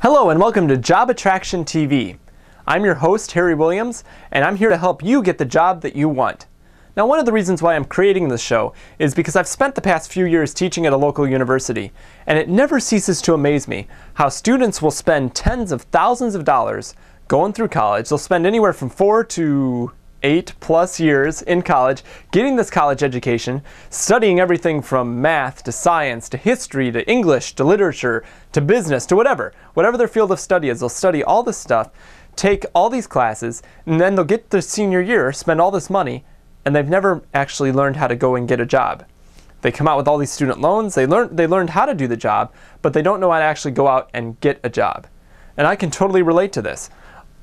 Hello and welcome to Job Attraction TV. I'm your host, Harry Williams, and I'm here to help you get the job that you want. Now, one of the reasons why I'm creating this show is because I've spent the past few years teaching at a local university, and it never ceases to amaze me how students will spend tens of thousands of dollars going through college. They'll spend anywhere from 4 to 8+ years in college, getting this college education, studying everything from math to science to history to English to literature to business to whatever their field of study is. They'll study all this stuff, take all these classes, and then they'll get their senior year, spend all this money, and they've never actually learned how to go and get a job. They come out with all these student loans, they learned how to do the job, but they don't know how to actually go out and get a job. And I can totally relate to this.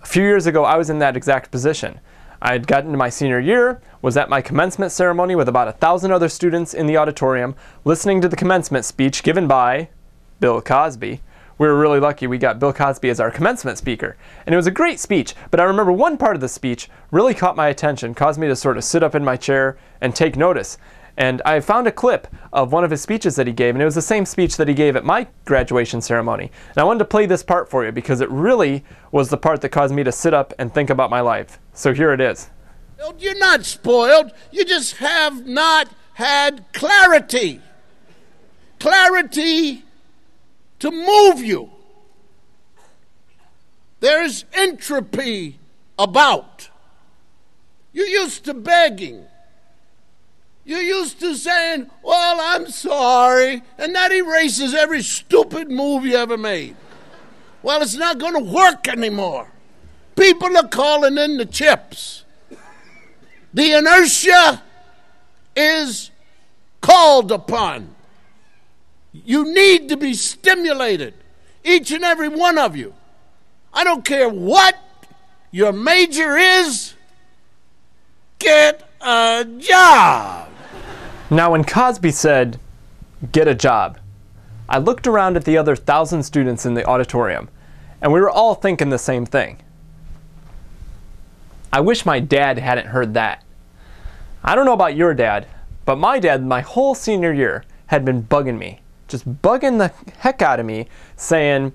A few years ago, I was in that exact position. I had gotten to my senior year, was at my commencement ceremony with about 1,000 other students in the auditorium, listening to the commencement speech given by Bill Cosby. We were really lucky we got Bill Cosby as our commencement speaker. And it was a great speech, but I remember one part of the speech really caught my attention, caused me to sort of sit up in my chair and take notice. And I found a clip of one of his speeches that he gave, and it was the same speech that he gave at my graduation ceremony. And I wanted to play this part for you because it really was the part that caused me to sit up and think about my life. So here it is. You're not spoiled. You just have not had clarity. Clarity to move you. There's entropy about. You're used to begging. You're used to saying, well, I'm sorry, and that erases every stupid move you ever made. Well, it's not going to work anymore. People are calling in the chips. The inertia is called upon. You need to be stimulated, each and every one of you. I don't care what your major is, get a job. Now, when Cosby said, get a job, I looked around at the other 1,000 students in the auditorium, and we were all thinking the same thing. I wish my dad hadn't heard that. I don't know about your dad, but my dad, my whole senior year, had been bugging me, just bugging the heck out of me, saying,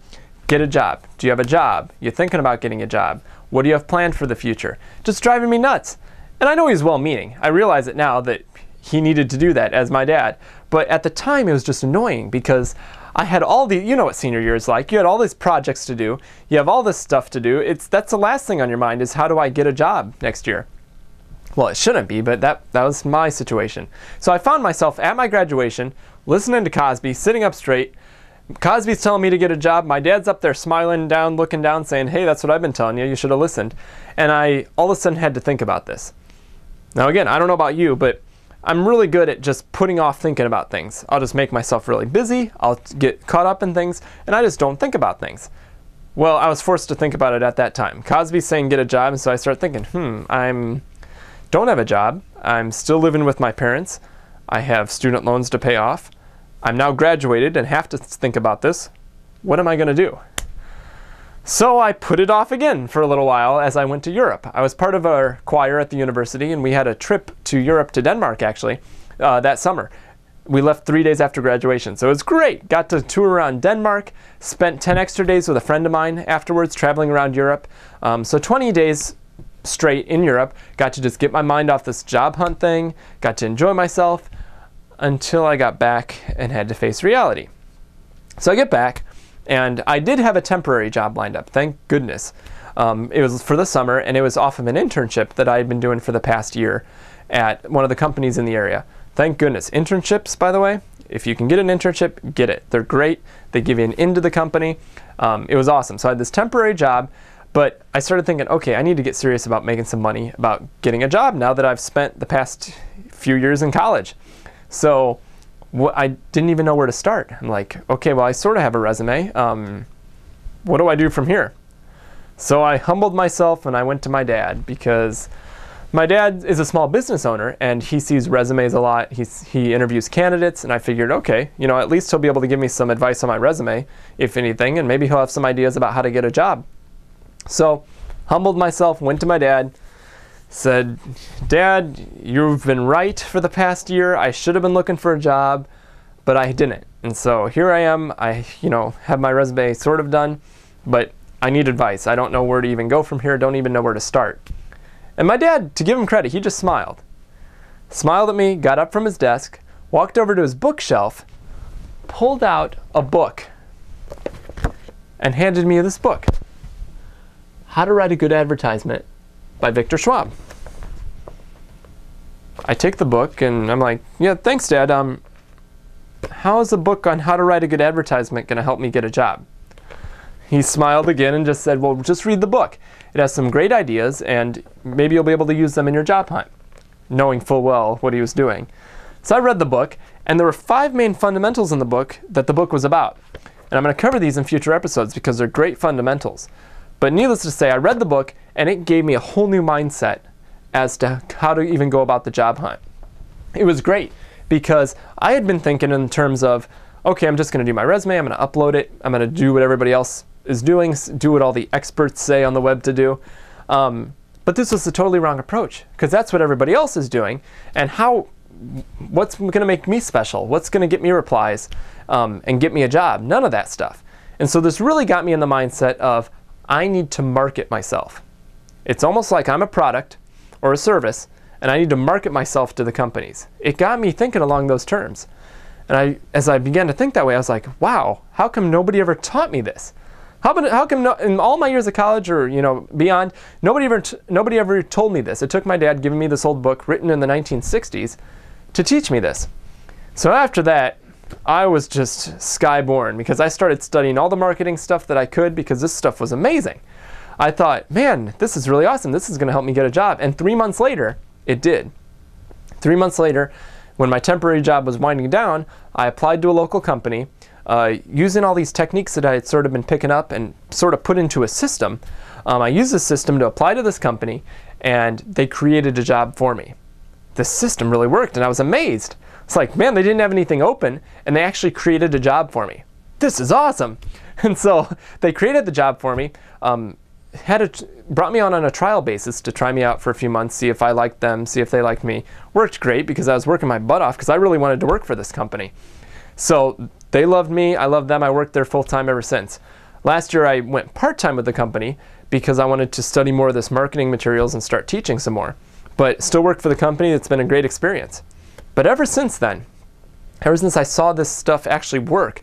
get a job. Do you have a job? You're thinking about getting a job. What do you have planned for the future? Just driving me nuts. And I know he's well-meaning. I realize it now that he needed to do that as my dad. But at the time, it was just annoying because I had all the, you know what senior year is like. You had all these projects to do. You have all this stuff to do. That's the last thing on your mind is how do I get a job next year? Well, it shouldn't be, but that was my situation. So I found myself at my graduation, listening to Cosby, sitting up straight. Cosby's telling me to get a job. My dad's up there smiling down, looking down, saying, hey, that's what I've been telling you. You should have listened. And I all of a sudden had to think about this. Now again, I don't know about you, but I'm really good at just putting off thinking about things. I'll just make myself really busy, I'll get caught up in things, and I just don't think about things. Well, I was forced to think about it at that time. Cosby's saying get a job, and so I start thinking, don't have a job, I'm still living with my parents, I have student loans to pay off, I'm now graduated and have to think about this. What am I going to do? So I put it off again for a little while as I went to Europe. I was part of a choir at the university, and we had a trip to Europe, to Denmark actually, that summer. We left 3 days after graduation, so it was great. Got to tour around Denmark, spent 10 extra days with a friend of mine afterwards traveling around Europe. So 20 days straight in Europe, got to just get my mind off this job hunt thing, got to enjoy myself until I got back and had to face reality. So I get back, and I did have a temporary job lined up, thank goodness. It was for the summer, and it was off of an internship that I had been doing for the past year at one of the companies in the area. Thank goodness. Internships, by the way, if you can get an internship, get it. They're great. They give you an into the company. It was awesome. So I had this temporary job, but I started thinking, okay, I need to get serious about making some money, about getting a job now that I've spent the past few years in college. So I didn't even know where to start. I'm like, okay, well, I sort of have a resume. What do I do from here? So I humbled myself and I went to my dad because my dad is a small business owner and he sees resumes a lot. He interviews candidates, and I figured, okay, you know, at least he'll be able to give me some advice on my resume, if anything, and maybe he'll have some ideas about how to get a job. So humbled myself, went to my dad, said, Dad, you've been right for the past year. I should have been looking for a job, but I didn't. And so here I am. I, have my resume sort of done. but I need advice. I don't know where to even go from here. Don't even know where to start. And my dad, to give him credit, he just smiled. Smiled at me, got up from his desk, walked over to his bookshelf, pulled out a book, and handed me this book, How to Write a Good Advertisement by Victor Schwab. I take the book and I'm like, yeah, thanks, Dad. How is a book on how to write a good advertisement going to help me get a job? He smiled again and just said, well, just read the book. It has some great ideas and maybe you'll be able to use them in your job hunt, knowing full well what he was doing. So I read the book, and there were 5 main fundamentals in the book that the book was about. And I'm going to cover these in future episodes because they're great fundamentals. But needless to say, I read the book and it gave me a whole new mindset as to how to even go about the job hunt. It was great because I had been thinking in terms of, okay, I'm just going to do my resume, I'm going to upload it, I'm going to do what everybody else is doing, do what all the experts say on the web to do. But this was the totally wrong approach because that's what everybody else is doing. And what's going to make me special? What's going to get me replies and get me a job? None of that stuff. And so this really got me in the mindset of I need to market myself. It's almost like I'm a product or a service and I need to market myself to the companies. It got me thinking along those terms. And as I began to think that way, I was like, wow, how come nobody ever taught me this? How come in all my years of college or beyond, nobody ever told me this? It took my dad giving me this old book written in the 1960s to teach me this. So after that, I was just skyborn because I started studying all the marketing stuff that I could because this stuff was amazing. I thought, man, this is really awesome. This is going to help me get a job. And 3 months later, it did. 3 months later, when my temporary job was winding down, I applied to a local company. Using all these techniques that I had sort of been picking up and sort of put into a system, I used this system to apply to this company, and they created a job for me. The system really worked, and I was amazed. It's like, man, they didn't have anything open, and they actually created a job for me. This is awesome. And so they created the job for me, brought me on a trial basis to try me out for a few months, see if I liked them, see if they liked me. Worked great because I was working my butt off because I really wanted to work for this company. So they loved me, I loved them, I worked there full-time ever since. Last year I went part-time with the company because I wanted to study more of this marketing materials and start teaching some more. But still worked for the company, it's been a great experience. But ever since then, ever since I saw this stuff actually work,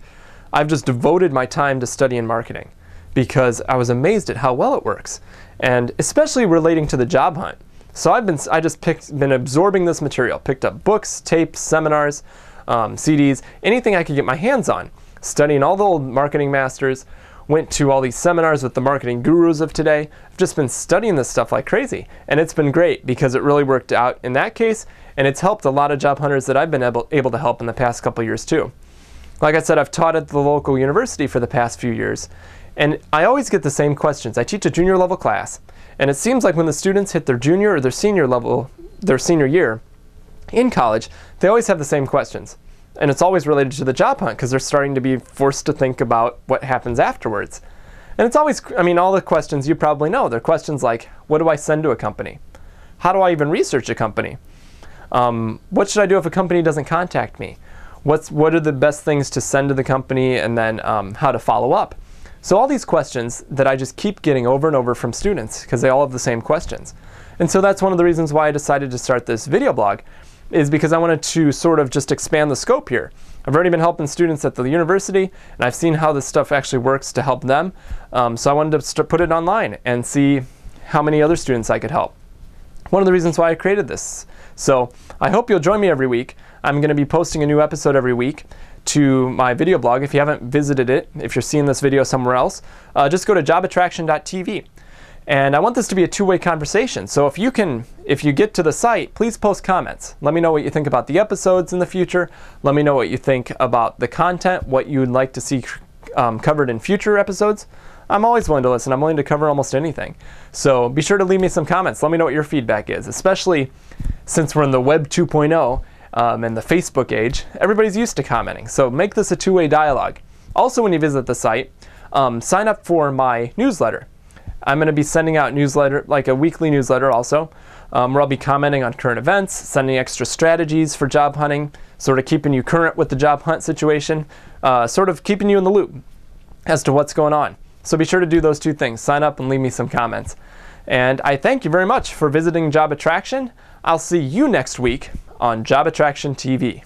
I've just devoted my time to studying marketing because I was amazed at how well it works. And especially relating to the job hunt. So I've been absorbing this material, picked up books, tapes, seminars, CDs, anything I could get my hands on, studying all the old marketing masters, went to all these seminars with the marketing gurus of today. I've just been studying this stuff like crazy, and it's been great because it really worked out in that case, and it's helped a lot of job hunters that I've been able to help in the past couple years too. Like I said, I've taught at the local university for the past few years, and I always get the same questions. I teach a junior level class, and it seems like when the students hit their junior or their senior year in college, they always have the same questions. And it's always related to the job hunt because they're starting to be forced to think about what happens afterwards. And it's always, all the questions you probably know. They're questions like, what do I send to a company? How do I even research a company? What should I do if a company doesn't contact me? What are the best things to send to the company, and then how to follow up? So all these questions that I just keep getting over and over from students because they all have the same questions. And so that's one of the reasons why I decided to start this video blog, is because I wanted to sort of just expand the scope here. I've already been helping students at the university, and I've seen how this stuff actually works to help them. So I wanted to put it online and see how many other students I could help. One of the reasons why I created this. So I hope you'll join me every week. I'm going to be posting a new episode every week to my video blog. If you haven't visited it, if you're seeing this video somewhere else, just go to jobattraction.tv. And I want this to be a two-way conversation. So if you get to the site, please post comments. Let me know what you think about the episodes in the future. Let me know what you think about the content, what you would like to see covered in future episodes. I'm always willing to listen. I'm willing to cover almost anything. So be sure to leave me some comments. Let me know what your feedback is, especially since we're in the Web 2.0 and the Facebook age. Everybody's used to commenting. So make this a two-way dialogue. Also, when you visit the site, sign up for my newsletter. I'm going to be sending out newsletter, like a weekly newsletter also, where I'll be commenting on current events, sending extra strategies for job hunting, sort of keeping you current with the job hunt situation, sort of keeping you in the loop as to what's going on. So be sure to do those two things. Sign up and leave me some comments. And I thank you very much for visiting Job Attraction. I'll see you next week on Job Attraction TV.